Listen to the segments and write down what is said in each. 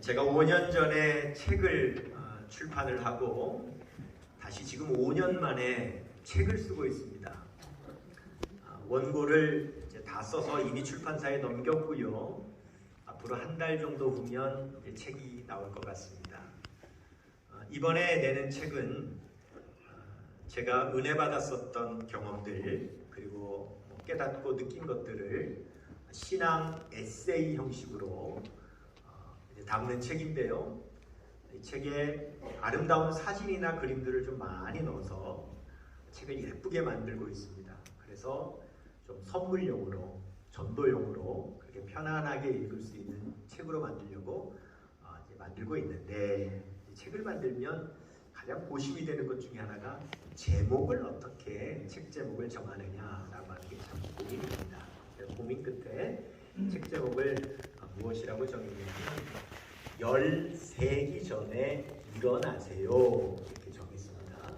제가 5년 전에 책을 출판을 하고 다시 지금 5년 만에 책을 쓰고 있습니다. 원고를 이제 다 써서 이미 출판사에 넘겼고요. 앞으로 한 달 정도 후면 이제 책이 나올 것 같습니다. 이번에 내는 책은 제가 은혜 받았었던 경험들 그리고 깨닫고 느낀 것들을 신앙 에세이 형식으로 담는 책인데요. 이 책에 아름다운 사진이나 그림들을 좀 많이 넣어서 책을 예쁘게 만들고 있습니다. 그래서 좀 선물용으로, 전도용으로 그렇게 편안하게 읽을 수 있는 책으로 만들려고 이제 만들고 있는데, 이 책을 만들면 가장 고심이 되는 것 중에 하나가 제목을 어떻게 책 제목을 정하느냐라고 하는 게 참 고민입니다. 고민 끝에 책 제목을 무엇이라고 정했냐면 13기 전에 일어나세요 이렇게 정했습니다.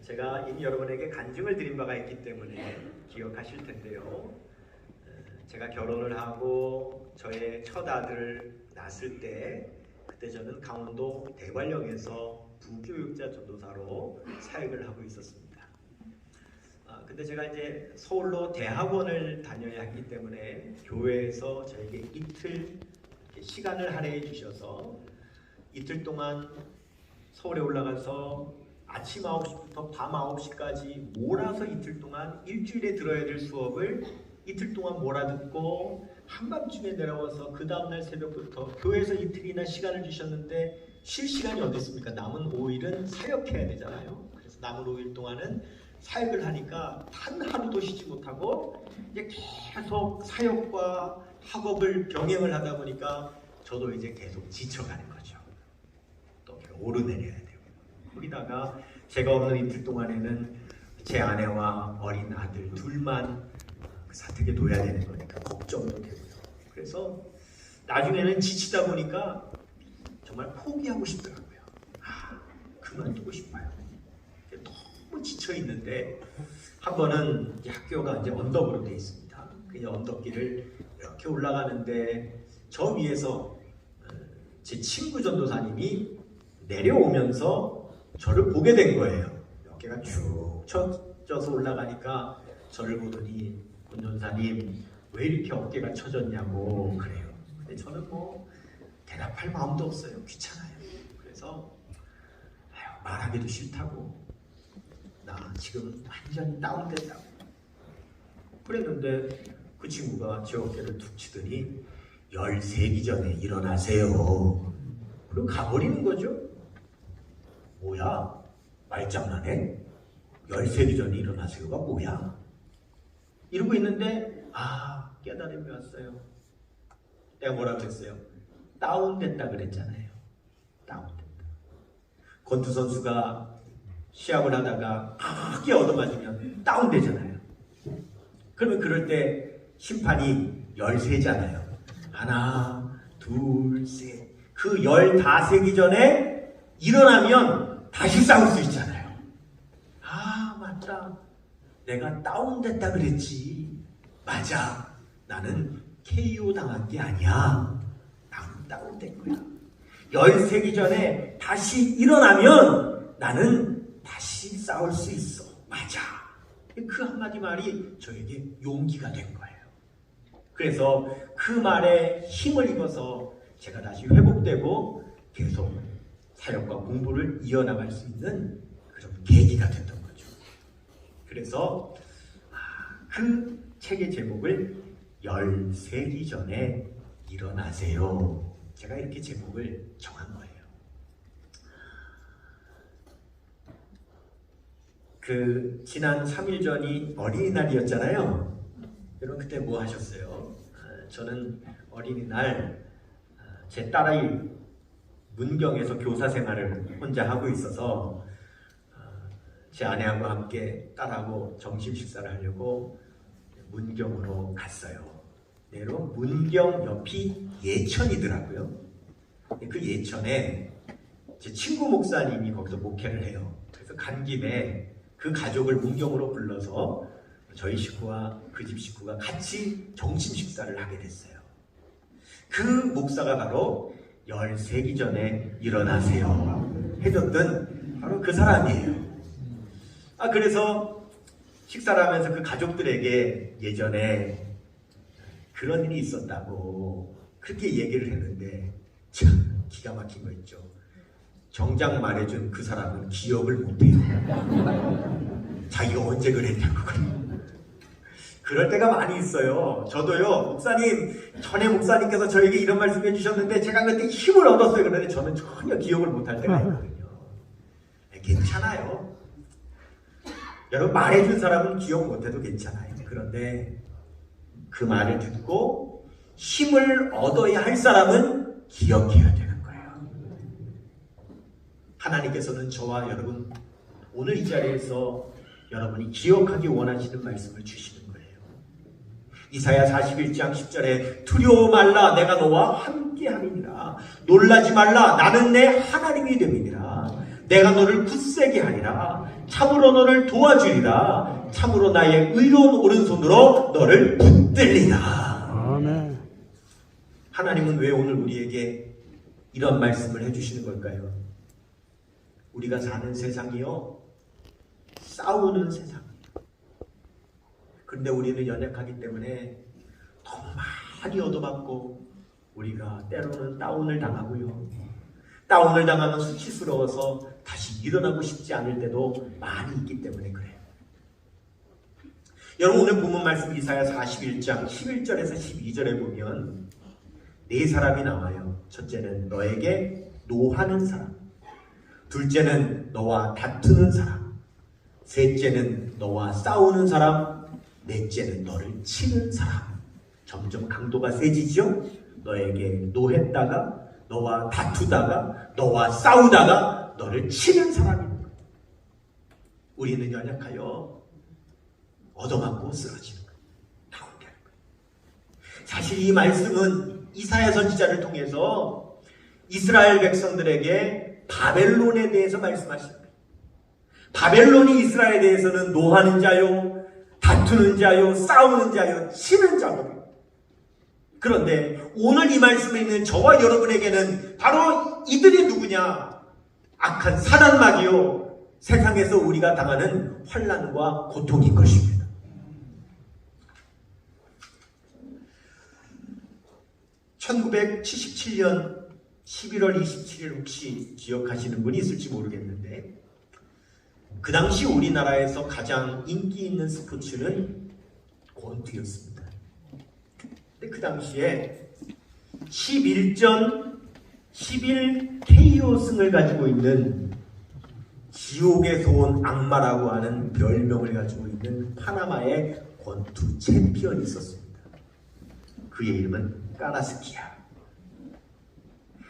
제가 이미 여러분에게 간증을 드린 바가 있기 때문에 기억하실 텐데요. 제가 결혼을 하고 저의 첫 아들을 낳았을 때 그때 저는 강원도 대관령에서 부교육자 전도사로 사역을 하고 있었습니다. 근데 제가 이제 서울로 대학원을 다녀야 했기 때문에 교회에서 저에게 이틀 시간을 할애해 주셔서 이틀 동안 서울에 올라가서 아침 9시부터 밤 9시까지 몰아서 이틀 동안 일주일에 들어야 될 수업을 이틀 동안 몰아듣고 한밤중에 내려와서 그 다음날 새벽부터 교회에서 이틀이나 시간을 주셨는데 쉴 시간이 어디 있습니까? 남은 5일은 사역해야 되잖아요. 그래서 남은 5일 동안은 사역을 하니까 단 하루도 쉬지 못하고 이제 계속 사역과 학업을 병행을 하다 보니까 저도 이제 계속 지쳐가는 거죠. 또 오르내려야 되고, 거기다가 제가 없는 이틀 동안에는 제 아내와 어린 아들 둘만 사택에 둬야 되는 거니까 걱정도 되고요. 그래서 나중에는 지치다 보니까 정말 포기하고 싶더라고요. 그만두고 싶어요. 너무 지쳐 있는데 한 번은 학교가 이제 언덕으로 돼 있습니다. 그 언덕길을 이렇게 올라가는데 저 위에서 제 친구 전도사님이 내려오면서 저를 보게 된 거예요. 어깨가 쭉 처져서 올라가니까 저를 보더니 권 전사님 왜 이렇게 어깨가 처졌냐고 그래요. 근데 저는 뭐 대답할 마음도 없어요. 귀찮아요. 그래서 말하기도 싫다고, 나 지금 완전히 다운됐다고 그랬는데 그 친구가 제 어깨를 툭 치더니 13기 전에 일어나세요. 그리고 가버리는 거죠. 뭐야? 말장난해? 13기 전에 일어나세요가 뭐야? 이러고 있는데 깨달음이 왔어요. 내가 뭐라고 했어요? 다운됐다 그랬잖아요. 다운됐다. 권투 선수가 시합을 하다가 크게 얻어맞으면 다운되잖아요. 그러면 그럴 때 심판이 13잖아요. 하나, 둘, 셋. 그 15세기 전에 일어나면 다시 싸울 수 있잖아요. 맞다. 내가 다운됐다 그랬지. 맞아. 나는 KO 당한 게 아니야. 나는 다운된 거야. 13기 전에 다시 일어나면 나는 다시 싸울 수 있어. 맞아. 그 한마디 말이 저에게 용기가 된 거예요. 그래서 그 말에 힘을 입어서 제가 다시 회복되고 계속 사역과 공부를 이어나갈 수 있는 그런 계기가 됐던 거죠. 그래서 그 책의 제목을 13기 전에 일어나세요. 제가 이렇게 제목을 정한 거예요. 지난 3일 전이 어린이날이었잖아요. 여러분 그때 뭐 하셨어요? 저는 어린이날 제 딸이 문경에서 교사 생활을 혼자 하고 있어서 제 아내하고 함께 딸하고 점심 식사를 하려고 문경으로 갔어요. 내로 문경 옆이 예천이더라고요. 그 예천에 제 친구 목사님이 거기서 목회를 해요. 그래서 간 김에 그 가족을 문경으로 불러서 저희 식구와 그 집 식구가 같이 점심 식사를 하게 됐어요. 그 목사가 바로 13기 전에 일어나세요 해줬던 바로 그 사람이에요. 그래서 식사를 하면서 그 가족들에게 예전에 그런 일이 있었다고 그렇게 얘기를 했는데 참 기가 막힌 거 있죠. 정작 말해준 그 사람은 기억을 못해요. 자기가 언제 그랬냐고. 그럴 때가 많이 있어요. 저도요, 목사님, 전에 목사님께서 저에게 이런 말씀 해주셨는데 제가 그때 힘을 얻었어요. 그런데 저는 전혀 기억을 못할 때가 있거든요. 괜찮아요. 여러분, 말해준 사람은 기억 못해도 괜찮아요. 그런데 그 말을 듣고 힘을 얻어야 할 사람은 기억해야 되는 거예요. 하나님께서는 저와 여러분, 오늘 이 자리에서 여러분이 기억하기 원하시는 말씀을 주시는 거예요. 이사야 41장 10절에 두려워 말라 내가 너와 함께 함이니라. 놀라지 말라 나는 내 하나님이 됨이니라. 내가 너를 굳세게 하리라. 참으로 너를 도와주리라. 참으로 나의 의로운 오른손으로 너를 붙들리라. 아멘. 하나님은 왜 오늘 우리에게 이런 말씀을 해주시는 걸까요? 우리가 사는 세상이요, 싸우는 세상이에요. 그런데 우리는 연약하기 때문에 너무 많이 얻어맞고 우리가 때로는 다운을 당하고요. 다운을 당하면 수치스러워서 다시 일어나고 싶지 않을 때도 많이 있기 때문에 그래요. 여러분, 오늘 본문 말씀 이사야 41장 11절에서 12절에 보면 네 사람이 나와요. 첫째는 너에게 노하는 사람, 둘째는 너와 다투는 사람, 셋째는 너와 싸우는 사람, 넷째는 너를 치는 사람. 점점 강도가 세지죠? 너에게 노했다가, 너와 다투다가, 너와 싸우다가 너를 치는 사람입니다. 우리는 연약하여 얻어맞고 쓰러지는 거예요. 다운되는 거예요. 사실 이 말씀은 이사야 선지자를 통해서 이스라엘 백성들에게 바벨론에 대해서 말씀하십니다. 바벨론이 이스라엘에 대해서는 노하는 자요, 다투는 자요, 싸우는 자요, 치는 자거든요. 그런데 오늘 이 말씀에 있는 저와 여러분에게는 바로 이들이 누구냐? 악한 사단마귀요, 세상에서 우리가 당하는 환난과 고통인 것입니다. (1977년 11월 27일) 혹시 기억하시는 분이 있을지 모르겠는데, 그 당시 우리나라에서 가장 인기 있는 스포츠는 권투였습니다. 근데 그 당시에 11전 11 KO승을 가지고 있는 지옥에서 온 악마라고 하는 별명을 가지고 있는 파나마의 권투 챔피언이 있었습니다. 그의 이름은 까라스키아.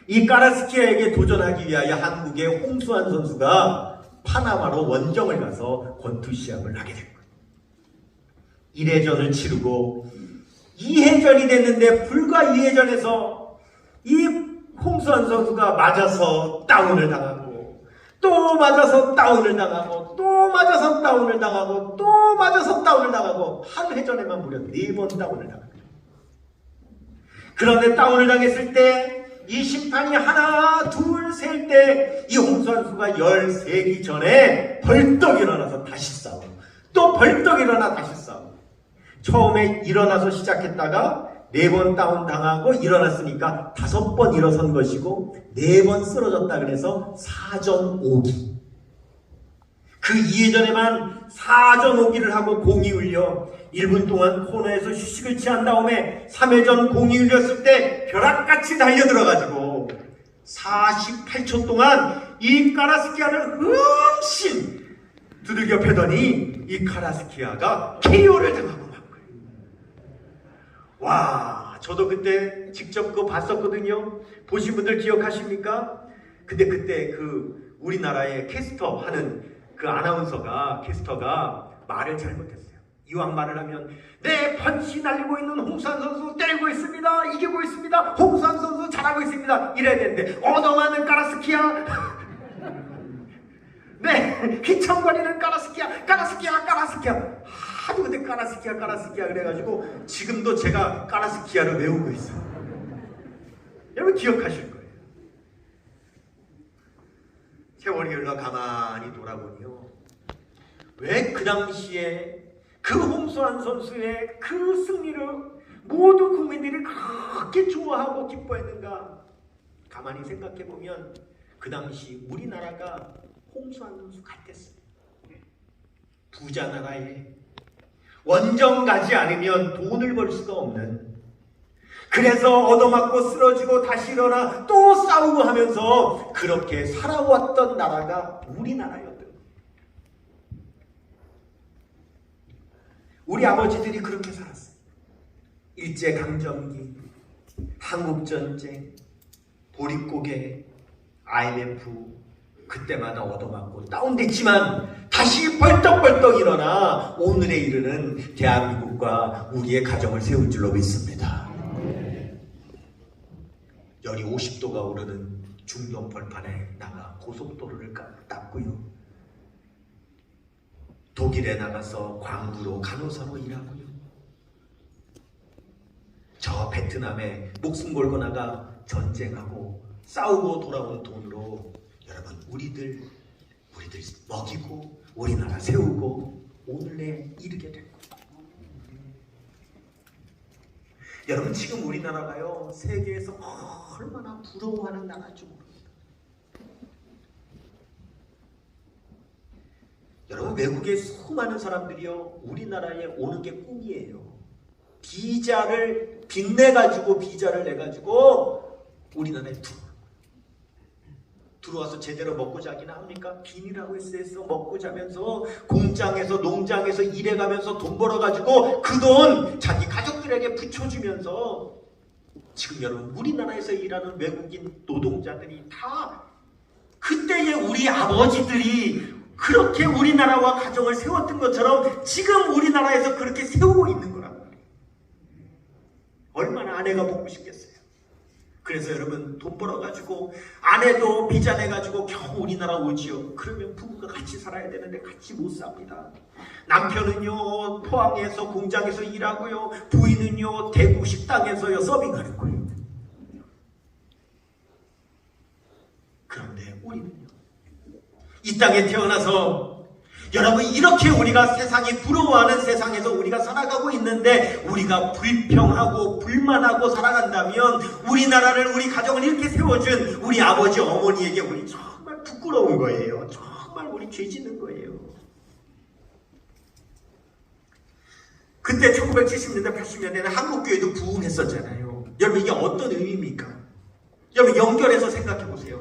이 까라스키아에게 도전하기 위하여 한국의 홍수환 선수가 파나마로 원정을 가서 권투 시합을 하게 된 거예요. 1회전을 치르고 2회전이 됐는데 불과 2회전에서 이 홍수환 선수가 맞아서 다운을 당하고, 또 맞아서 다운을 당하고, 또 맞아서 다운을 당하고, 또 맞아서 다운을 당하고, 한 회전에만 무려 4번 다운을 당합니다. 그런데 다운을 당했을 때 이 심판이 하나 둘 셀 때 이 홍수환 선수가 13기 전에 벌떡 일어나서 다시 싸우고, 또 벌떡 일어나 다시 싸우고, 처음에 일어나서 시작했다가 4번 다운 당하고 일어났으니까 5번 일어선 것이고, 4번 쓰러졌다 그래서 4전 5기. 그 2회전에만 4전 5기를 하고 공이 울려 1분 동안 코너에서 휴식을 취한 다음에 3회전 공이 울렸을 때 벼락같이 달려들어가지고 48초 동안 이 까라스키아를 흠씬 두들겨 패더니 이 까라스키아가 KO를 당하고 만 거예요. 와, 저도 그때 직접 그거 봤었거든요. 보신 분들 기억하십니까? 근데 그때 그 우리나라의 캐스터 하는 그 캐스터가 말을 잘못했어요. 이왕 말을 하면 네, 펀치 날리고 있는 홍수환 선수 때리고 있습니다. 이기고 있습니다. 홍수환 선수 잘하고 있습니다. 이래야 되는데 얻어맞는 까라스키야. 네, 휘청거리는 까라스키야. 하도 그때 까라스키야 그래가지고 지금도 제가 까라스키야를 외우고 있어요. 여러분 기억하실 거예요. 세월이 흘러 가만히 돌아보니요, 왜 그 당시에 그 홍수환 선수의 그 승리를 모든 국민들이 그렇게 좋아하고 기뻐했는가? 가만히 생각해보면 그 당시 우리나라가 홍수환 선수 같았어요. 부자 나라에 원정 가지 않으면 돈을 벌 수가 없는, 그래서 얻어맞고 쓰러지고 다시 일어나 또 싸우고 하면서 그렇게 살아왔던 나라가 우리나라였던 거예요. 우리 아버지들이 그렇게 살았어요. 일제강점기, 한국전쟁, 보릿고개, IMF, 그때마다 얻어맞고 다운됐지만 다시 벌떡벌떡 일어나 오늘에 이르는 대한민국과 우리의 가정을 세울 줄로 믿습니다. 열이 50도가 오르는 중동 벌판에 나가 고속도로를 닦고요, 독일에 나가서 광부로 간호사로 일하고요, 저 베트남에 목숨 걸고 나가 전쟁하고 싸우고 돌아온 돈으로 여러분 우리들 먹이고 우리나라 세우고 오늘에 이르게 된 거예요. 여러분 지금 우리나라가요, 세계에서 얼마나 부러워하는 나라인지 모릅니다. 여러분 외국의 수많은 사람들이요, 우리나라에 오는 게 꿈이에요. 비자를 내가지고 우리나라에 들어와서 제대로 먹고 자기나 합니까? 비닐하고 있어서 먹고 자면서 공장에서 농장에서 일해가면서 돈 벌어가지고 그 돈 자기 가족들에게 붙여주면서, 지금 여러분 우리나라에서 일하는 외국인 노동자들이 다 그때의 우리 아버지들이 그렇게 우리나라와 가정을 세웠던 것처럼 지금 우리나라에서 그렇게 세우고 있는 거란 말이에요. 얼마나 아내가 보고 싶겠어요. 그래서 여러분 돈 벌어가지고 아내도 비자 내가지고 겨우 우리나라 오지요. 그러면 부부가 같이 살아야 되는데 같이 못 삽니다. 남편은요 포항에서 공장에서 일하고요, 부인은요 대구 식당에서요 서빙하는 거예요. 그런데 우리는요, 이 땅에 태어나서 여러분 이렇게 우리가 세상이 부러워하는 세상에서 우리가 살아가고 있는데, 우리가 불평하고 불만하고 살아간다면 우리나라를, 우리 가정을 이렇게 세워준 우리 아버지 어머니에게 우리 정말 부끄러운 거예요. 정말 우리 죄 짓는 거예요. 그때 1970년대 80년대에는 한국교회도 부흥했었잖아요. 여러분 이게 어떤 의미입니까? 여러분 연결해서 생각해 보세요.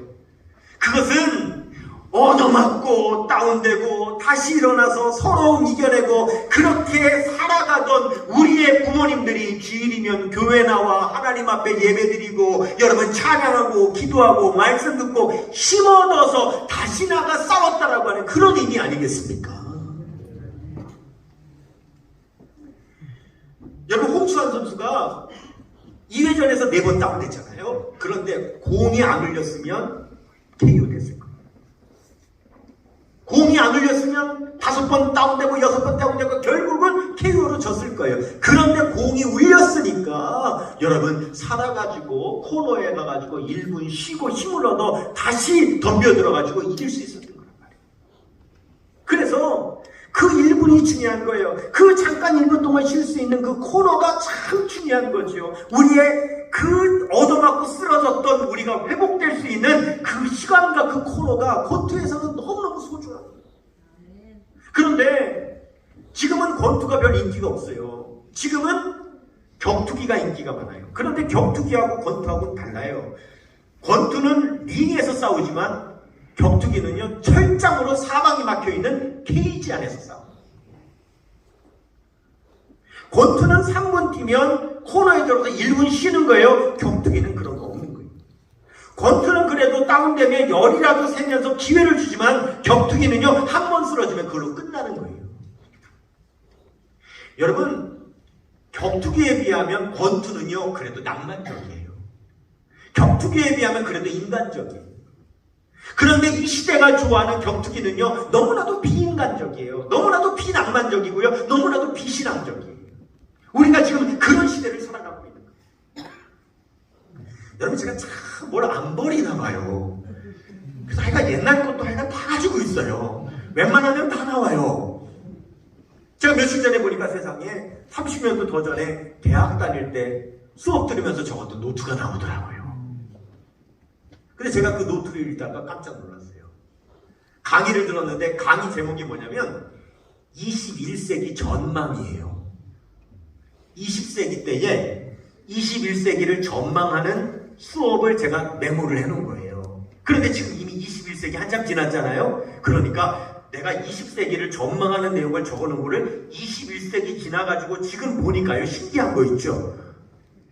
그것은 얻어맞고 다운되고 다시 일어나서 서로 이겨내고 그렇게 살아가던 우리의 부모님들이 주일이면 교회 나와 하나님 앞에 예배드리고 여러분 찬양하고 기도하고 말씀 듣고 힘 얻어서 다시 나가 싸웠다라고 하는 그런 의미 아니겠습니까? 여러분 홍수환 선수가 2회전에서 4번 다운됐잖아요. 그런데 공이 안 울렸으면 KO 됐을 거예요. 공이 안 울렸으면 5번 다운되고 6번 다운되고 결국은 KO로 졌을 거예요. 그런데 공이 울렸으니까 여러분 살아가지고 코너에 가가지고 1분 쉬고 힘을 얻어 다시 덤벼들어가지고 이길 수 있었던 거란 말이에요. 그래서 그 1분이 중요한 거예요. 그 잠깐 1분 동안 쉴 수 있는 그 코너가 참 중요한 거죠. 우리의 그 얻어맞고 쓰러졌던 우리가 회복될 수 있는 그 시간과 그 코너가 권투에서는 너무너무 소중합니다. 그런데 지금은 권투가 별 인기가 없어요. 지금은 격투기가 인기가 많아요. 그런데 격투기하고 권투하고는 달라요. 권투는 링에서 싸우지만 격투기는요 철장으로 사방이 막혀있는 케이지 안에서 싸워요. 권투는 3분 뛰면 코너에 들어가서 1분 쉬는 거예요. 격투기는 그런 거 없는 거예요. 권투는 그래도 다운되면 열이라도 새면서 기회를 주지만 격투기는요, 한 번 쓰러지면 그걸로 끝나는 거예요. 여러분, 격투기에 비하면 권투는요, 그래도 낭만적이에요. 격투기에 비하면 그래도 인간적이에요. 그런데 이 시대가 좋아하는 격투기는요, 너무나도 비인간적이에요. 너무나도 비낭만적이고요, 너무나도 비신앙적이에요. 우리가 지금 그런 시대를 살아가고 있는 거예요. 여러분, 제가 참 뭘 안 버리나 봐요. 그래서 하여간 옛날 것도 하여간 다 가지고 있어요. 웬만하면 다 나와요. 제가 며칠 전에 보니까 세상에 30년도 더 전에 대학 다닐 때 수업 들으면서 적었던 노트가 나오더라고요. 근데 제가 그 노트를 읽다가 깜짝 놀랐어요. 강의를 들었는데 강의 제목이 뭐냐면 21세기 전망이에요. 20세기 때에 21세기를 전망하는 수업을 제가 메모를 해놓은 거예요. 그런데 지금 이미 21세기 한참 지났잖아요. 그러니까 내가 20세기를 전망하는 내용을 적어놓은 거를 21세기 지나가지고 지금 보니까요, 신기한 거 있죠.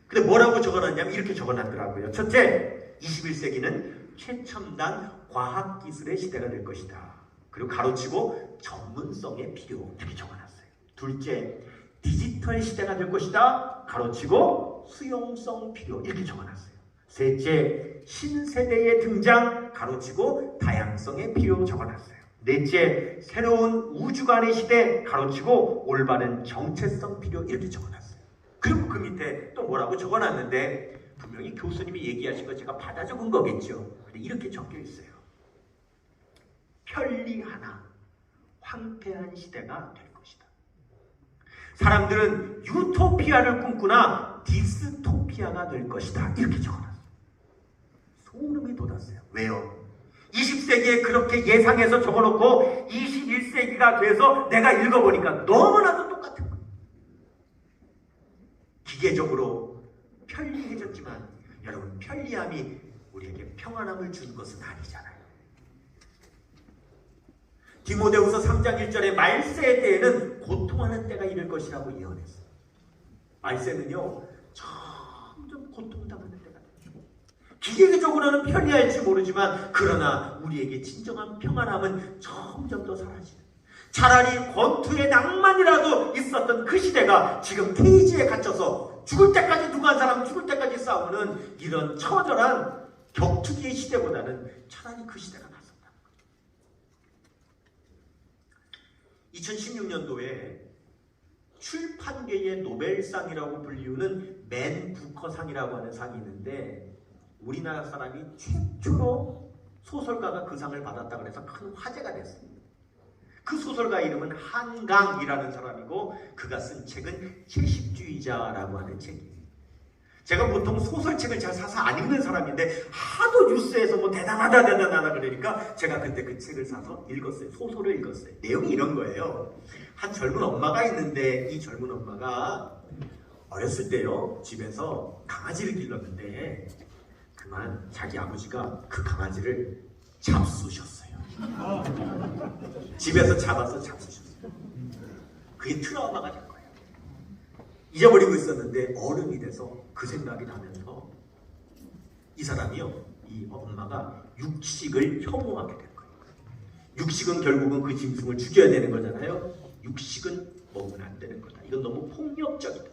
근데 뭐라고 적어놨냐면 이렇게 적어놨더라고요. 첫째, 21세기는 최첨단 과학기술의 시대가 될 것이다. 그리고 가로치고 전문성의 필요, 이렇게 적어놨어요. 둘째, 디지털 시대가 될 것이다. 가로치고 수용성 필요, 이렇게 적어놨어요. 셋째, 신세대의 등장, 가로치고 다양성의 필요 적어놨어요. 넷째, 새로운 우주관의 시대, 가로치고 올바른 정체성 필요, 이렇게 적어놨어요. 그리고 그 밑에 또 뭐라고 적어놨는데 분명히 교수님이 얘기하신 거 제가 받아 적은 거겠죠. 근데 이렇게 적혀 있어요. 편리하나 황폐한 시대가 될 것이다. 사람들은 유토피아를 꿈꾸나 디스토피아가 될 것이다. 이렇게 적어놨어요. 소름이 돋았어요. 왜요? 20세기에 그렇게 예상해서 적어놓고 21세기가 돼서 내가 읽어보니까 너무나도 똑같은 거예요. 기계적으로 편리해졌지만 여러분, 편리함이 우리에게 평안함을 준 것은 아니잖아요. 디모데후서 3장 1절에 말세의 때에는 고통하는 때가 이를 것이라고 예언했어요. 말세는요, 점점 고통당하는 때가 돼요. 기계적으로는 편리할지 모르지만 그러나 우리에게 진정한 평안함은 점점 더 사라지는, 차라리 권투의 낭만이라도 있었던 그 시대가 지금 케이지에 갇혀서 죽을 때까지, 누가 한 사람 죽을 때까지 싸우는 이런 처절한 격투기의 시대보다는 차라리 그 시대가 낫었다. 2016년도에 출판계의 노벨상이라고 불리우는 맨 부커상이라고 하는 상이 있는데 우리나라 사람이 최초로 소설가가 그 상을 받았다 그래서 큰 화제가 됐습니다. 그 소설가 이름은 한강이라는 사람이고 그가 쓴 책은 채식주의자라고 하는 책이에요. 제가 보통 소설책을 잘 사서 안 읽는 사람인데 하도 뉴스에서 뭐 대단하다 그러니까 제가 그때 그 책을 사서 읽었어요. 소설을 읽었어요. 내용이 이런 거예요. 한 젊은 엄마가 있는데 이 젊은 엄마가 어렸을 때요, 집에서 강아지를 길렀는데 그만 자기 아버지가 그 강아지를 잡수셨어요. 집에서 잡아서 잡수셨어요. 그게 트라우마가 된 거예요. 잊어버리고 있었는데 어른이 돼서 그 생각이 나면서 이 사람이요, 이 엄마가 육식을 혐오하게 된 거예요. 육식은 결국은 그 짐승을 죽여야 되는 거잖아요. 육식은 먹으면 안 되는 거다. 이건 너무 폭력적이다.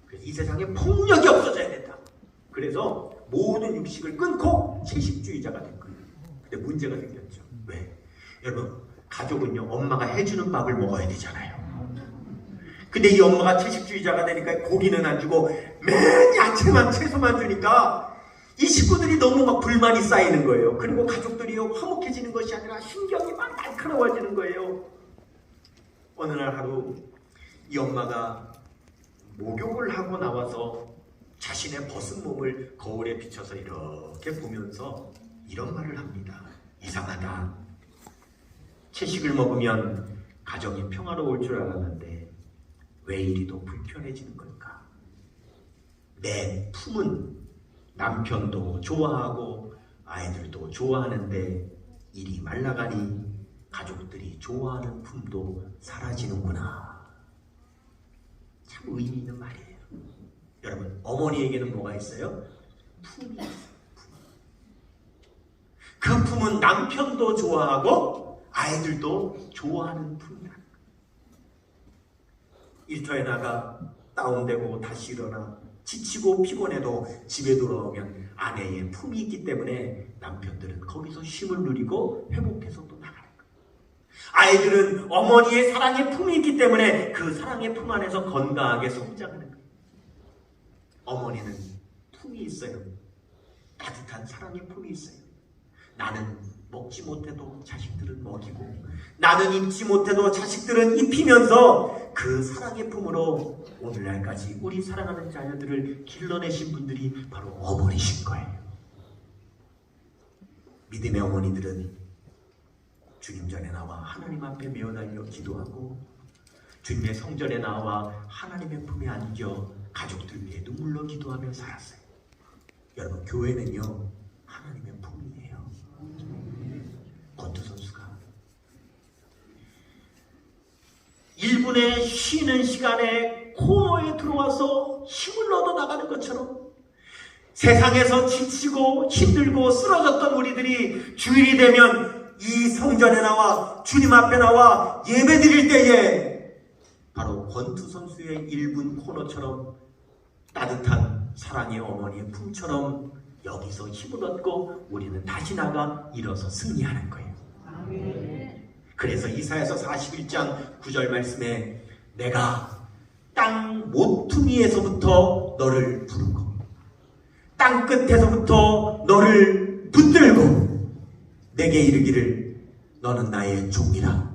그래서 이 세상에 폭력이 없어져야 된다. 그래서 모든 육식을 끊고 채식주의자가 된 거예요. 근데 문제가 생겼죠. 왜? 여러분, 가족은요, 엄마가 해주는 밥을 먹어야 되잖아요. 근데 이 엄마가 채식주의자가 되니까 고기는 안 주고 맨 야채만, 채소만 주니까 이 식구들이 너무 막 불만이 쌓이는 거예요. 그리고 가족들이요, 화목해지는 것이 아니라 신경이 막 날카로워지는 거예요. 어느 날 하루 이 엄마가 목욕을 하고 나와서 자신의 벗은 몸을 거울에 비춰서 이렇게 보면서 이런 말을 합니다. 이상하다. 채식을 먹으면 가정이 평화로울 줄 알았는데 왜 이리도 불편해지는 걸까? 내 품은 남편도 좋아하고 아이들도 좋아하는데 일이 말라가니 가족들이 좋아하는 품도 사라지는구나. 참 의미 있는 말이에요. 여러분, 어머니에게는 뭐가 있어요? 품이 있어요. 그 품은 남편도 좋아하고 아이들도 좋아하는 품이라. 일터에 나가 다운되고 다시 일어나 지치고 피곤해도 집에 돌아오면 아내의 품이 있기 때문에 남편들은 거기서 쉼을 누리고 회복해서 또 나가는 거예요. 아이들은 어머니의 사랑의 품이 있기 때문에 그 사랑의 품 안에서 건강하게 성장하는 거예요. 어머니는 품이 있어요. 따뜻한 사랑의 품이 있어요. 나는 먹지 못해도 자식들은 먹이고, 나는 입지 못해도 자식들은 입히면서 그 사랑의 품으로 오늘날까지 우리 사랑하는 자녀들을 길러내신 분들이 바로 어머니신 거예요. 믿음의 어머니들은 주님 전에 나와 하나님 앞에 메어달려 기도하고, 주님의 성전에 나와 하나님의 품에 안겨 가족들 위해 눈물로 기도하며 살았어요. 여러분, 교회는요 하나님의 품이에요. 권투 선수가 1분의 쉬는 시간에 코너에 들어와서 힘을 얻어 나가는 것처럼 세상에서 지치고 힘들고 쓰러졌던 우리들이 주일이 되면 이 성전에 나와 주님 앞에 나와 예배 드릴 때에 바로 권투 선수의 1분 코너처럼 따뜻한 사랑의 어머니의 품처럼 여기서 힘을 얻고 우리는 다시 나가 일어서 승리하는 거예요. 그래서 이사야서 41장 9절 말씀에 내가 땅 모퉁이에서부터 너를 부르고 땅 끝에서부터 너를 붙들고 내게 이르기를 너는 나의 종이라.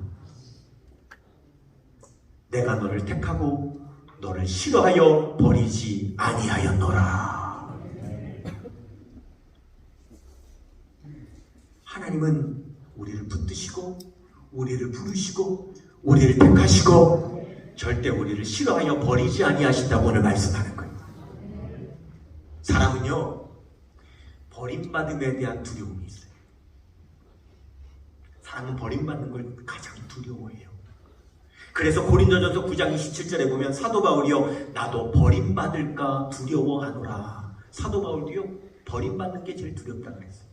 내가 너를 택하고 너를 싫어하여 버리지 아니하였노라. 하나님은 우리를 붙드시고 우리를 부르시고 우리를 택하시고 절대 우리를 싫어하여 버리지 아니하신다고 오늘 말씀하는 거예요. 사람은요 버림받음에 대한 두려움이 있어요. 사람은 버림받는 걸 가장 두려워해요. 그래서 고린도전서 9장 27절에 보면 사도 바울이요 나도 버림받을까 두려워하노라. 사도 바울도요 버림받는 게 제일 두렵다 그랬어요.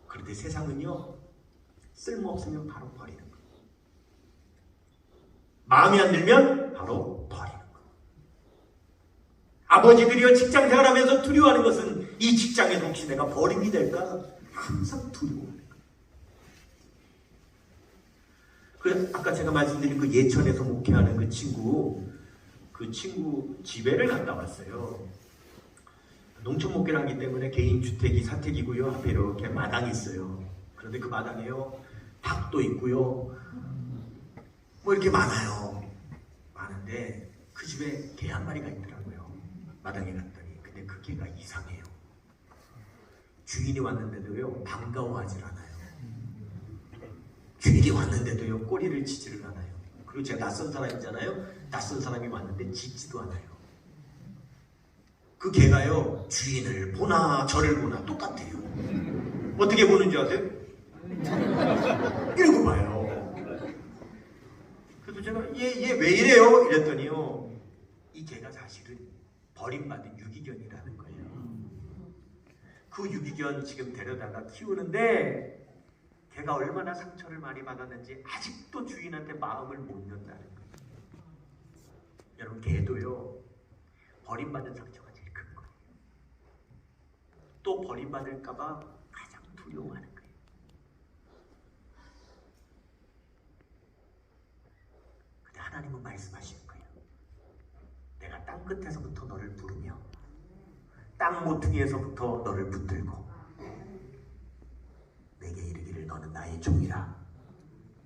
그런데 세상은요 쓸모없으면 바로 버리는 거예요. 마음에 안 들면 바로 버리는 거예요. 아버지들이요 직장 생활하면서 두려워하는 것은 이 직장에서 혹시 내가 버림이 될까 항상 두려워하는 거예요. 그래서 아까 제가 말씀드린 그 예천에서 목회하는 그 친구 집에를 갔다 왔어요. 농촌 목회를 하기 때문에 개인 주택이 사택이고요. 앞에 이렇게 마당이 있어요. 그런데 그 마당에요 닭도 있고요. 뭐 이렇게 많아요. 많은데 그 집에 개 한 마리가 있더라고요. 마당에 갔더니. 근데 그 개가 이상해요. 주인이 왔는데도요 반가워하질 않아요. 주인이 왔는데도요 꼬리를 치지를 않아요. 그리고 제가 낯선 사람이잖아요. 낯선 사람이 왔는데 짖지도 않아요. 그 개가요 주인을 보나 저를 보나 똑같아요. 어떻게 보는 줄 아세요? 이러고 봐요. 그래서 제가 얘 왜 이래요? 이랬더니요 이 개가 사실은 버림받은 유기견이라는 거예요. 그 유기견 지금 데려다가 키우는데 걔가 얼마나 상처를 많이 받았는지 아직도 주인한테 마음을 못 연다는 거예요. 여러분 개도요 버림받은 상처가 제일 큰 거예요. 또 버림받을까봐 가장 두려워하는 거예요. 근데 하나님은 말씀하시는 거예요. 내가 땅 끝에서부터 너를 부르며 땅 모퉁이에서부터 너를 붙들고 내게 이르기를 너는 나의 종이라.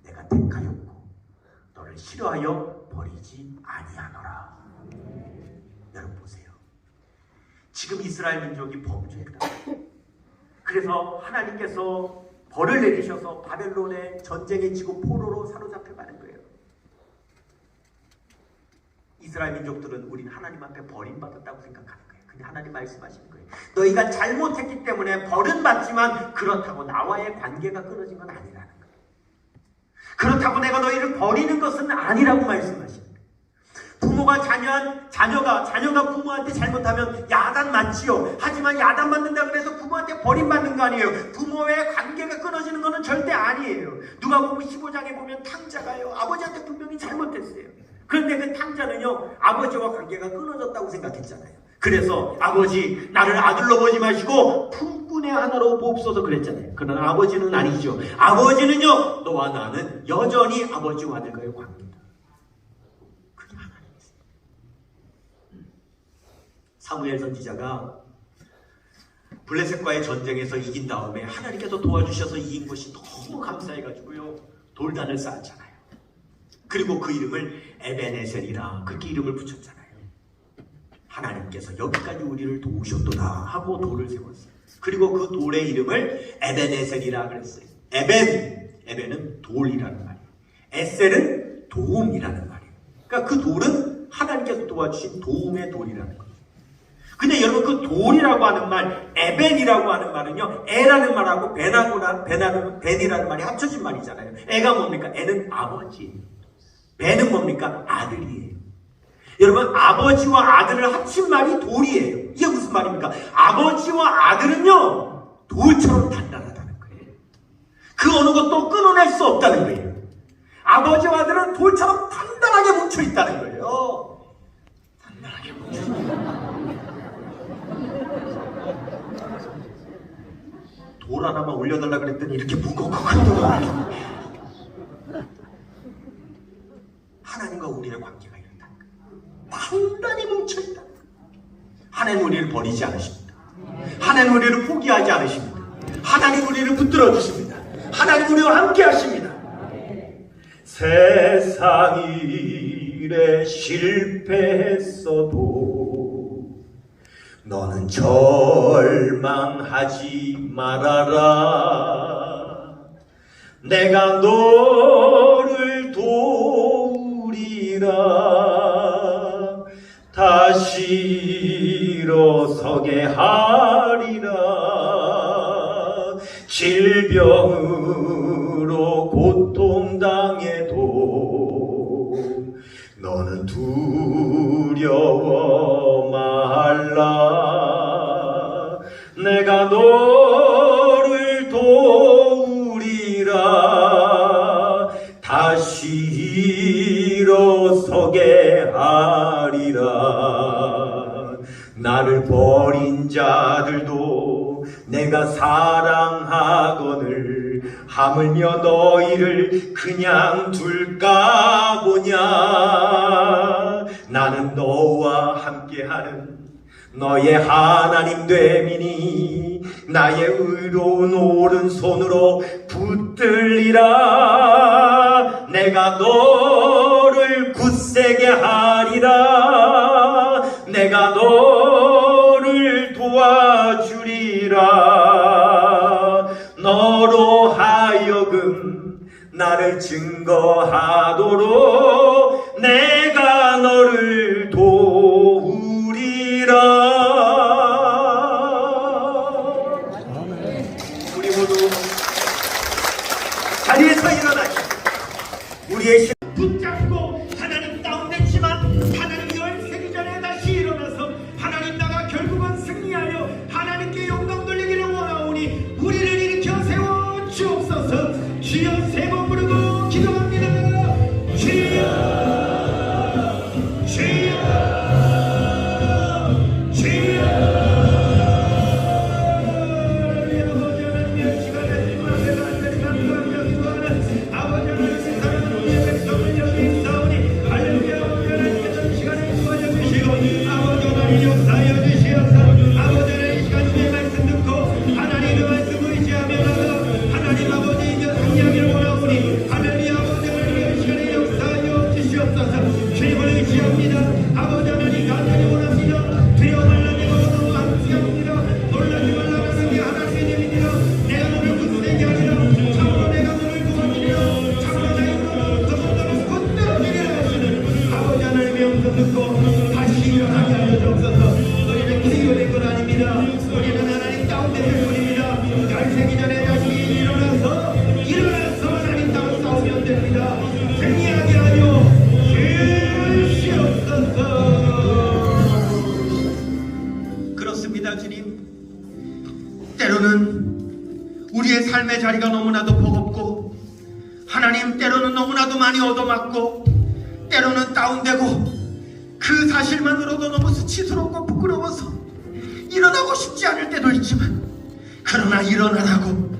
내가 택하였고 너를 싫어하여 버리지 아니하노라. 여러분 보세요. 지금 이스라엘 민족이 범죄했다. 그래서 하나님께서 벌을 내리셔서 바벨론의 전쟁에 지고 포로로 사로잡혀 가는 거예요. 이스라엘 민족들은 우린 하나님 앞에 버림받았다고 생각하는 거예요. 근데 하나님 말씀하시는 거예요. 너희가 잘못했기 때문에 벌은 받지만 그렇다고 나와의 관계가 끊어진 건 아니라는 거예요. 그렇다고 내가 너희를 버리는 것은 아니라고 말씀하시는 거예요. 부모가 자녀가 부모한테 잘못하면 야단 맞지요. 하지만 야단 맞는다 그래서 부모한테 버림받는 거 아니에요. 부모의 관계가 끊어지는 것은 절대 아니에요. 누가복음 15장에 보면 탕자가요, 아버지한테 분명히 잘못했어요. 그런데 그 탕자는요, 아버지와 관계가 끊어졌다고 생각했잖아요. 그래서 아버지, 나를 아들로 보지 마시고 품꾼의 하나로 보옵소서 그랬잖아요. 그러나 아버지는 아니죠. 아버지는요, 너와 나는 여전히 아버지와 아들과의 관계다. 그게 하나님이세요. 사무엘 선지자가 블레셋과의 전쟁에서 이긴 다음에 하나님께서 도와주셔서 이긴 것이 너무 감사해가지고요, 돌단을 쌓았잖아요. 그리고 그 이름을 에벤에셀이라 그렇게 이름을 붙였잖아요. 하나님께서 여기까지 우리를 도우셨도다 하고 돌을 세웠어요. 그리고 그 돌의 이름을 에벤에셀이라 그랬어요. 에벤은 돌이라는 말이에요. 에셀은 도움이라는 말이에요. 그러니까 그 돌은 하나님께서 도와주신 도움의 돌이라는 거예요. 근데 여러분, 그 돌이라고 하는 말, 에벤이라고 하는 말은요, 에라는 말하고 벤이라는 말이 합쳐진 말이잖아요. 에가 뭡니까? 에는 아버지예요. 벤은 뭡니까? 아들이에요. 여러분, 아버지와 아들을 합친 말이 돌이에요. 이게 무슨 말입니까? 아버지와 아들은요, 돌처럼 단단하다는 거예요. 그 어느 것도 끊어낼 수 없다는 거예요. 아버지와 아들은 돌처럼 단단하게 뭉쳐있다는 거예요. 단단하게 뭉쳐있다. 돌 하나만 올려달라 그랬더니 이렇게 무겁고 큰 돌을 하나님과 우리의 관계가 이렇다. 단단히 뭉쳐있다. 하나님 우리를 버리지 않으십니다. 하나님 우리를 포기하지 않으십니다. 하나님 우리를 붙들어 주십니다. 하나님 우리와 함께 하십니다. 세상 일에 실패했어도 너는 절망하지 말아라. 내가 너를 도우리라. 다시 일어서게 하리라. 질병으로 고통당해도 너는 두려워 말라. 내가 너를 도우리라. 다시 일어서게 하리라. 나를 버린 자들도 내가 사랑하거늘 하물며 너희를 그냥 둘까 보냐. 나는 너와 함께하는 너의 하나님 됨이니 나의 의로운 오른손으로 붙들리라. 내가 너를 굳세게 하리라. 내가 너를 도와주리라. 너로 하여금 나를 증거하도록 내가 너를 도우리라. 우리 모두 자리에서 일어나시고 우리의 신 붙잡고 하나님 다운됐지만 하나님 열세기 전에 다시 일어나서 하나님 나가 결국은 승리하여 하나님께 영광 돌리기를 원하오니 우리를 일으켜 세워 주옵소서. 주여 세 번 부르고 기도합니다. 주여 주여 주여. 아버지 하나님 세상을 위해 백성 때로는 우리의 삶의 자리가 너무나도 버겁고, 하나님 때로는 너무나도 많이 얻어맞고, 때로는 다운되고, 그 사실만으로도 너무 수치스럽고 부끄러워서 일어나고 싶지 않을 때도 있지만, 그러나 일어나라고,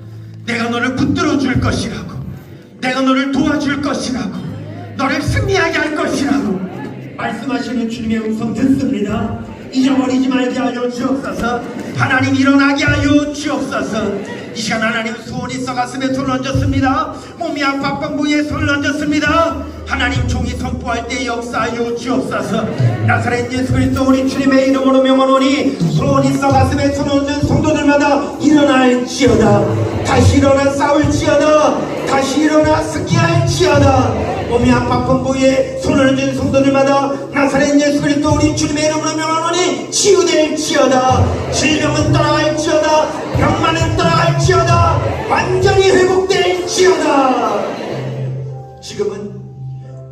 내가 너를 붙들어 줄 것이라고, 내가 너를 도와줄 것이라고, 너를 승리하게 할 것이라고 말씀하시는 주님의 음성 듣습니다. 잊어버리지 말게 하여 주옵소서. 하나님 일어나게 하여 주옵소서. 이 시간 하나님 소원이 있어 가슴에 손을 얹었습니다. 몸이 아파 빵부에 손을 얹었습니다. 하나님 종이 선포할 때 역사하여 주옵소서. 나사렛 예수 그리스도 우리 주님의 이름으로 명하노니 소원이 있어 가슴에 손을 얹은 성도들마다 일어날지어다. 다시 일어나 싸울지어다. 다시 일어나 승리할지어다. 몸이 아파 빵부에 손을 얹은 성도들마다 나사렛 예수 그리스도 우리 주님의 이름으로 명하노니 치유될지어다. 질병은 떠나갈지어다. 병만은 떠나갈지어다. 완전히 회복될지어다. 지금은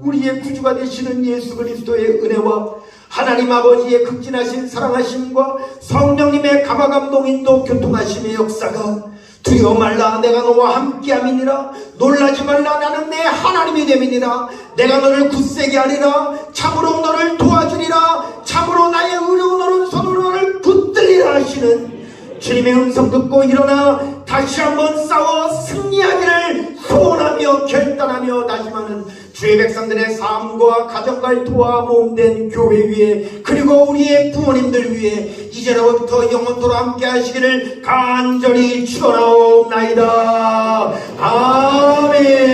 우리의 구주가 되시는 예수 그리스도의 은혜와 하나님 아버지의 극진하신 사랑하심과 성령님의 감화감동 인도 교통하심의 역사가 두려워 말라 내가 너와 함께함이니라. 놀라지 말라 나는 내 하나님이 됨이니라. 내가 너를 굳세게 하리라. 참으로 너를 도와주리라. 참으로 나의 의로운 오른손으로 너를 붙들리라 하시는 주님의 음성 듣고 일어나 다시 한번 싸워 승리하기를 소원하며 결단하며 다짐하는 주의 백성들의 삶과 가정과의 도와 모험된 교회 위에, 그리고 우리의 부모님들 위에 이제로부터 영원토록 함께 하시기를 간절히 축원하옵나이다. 아멘.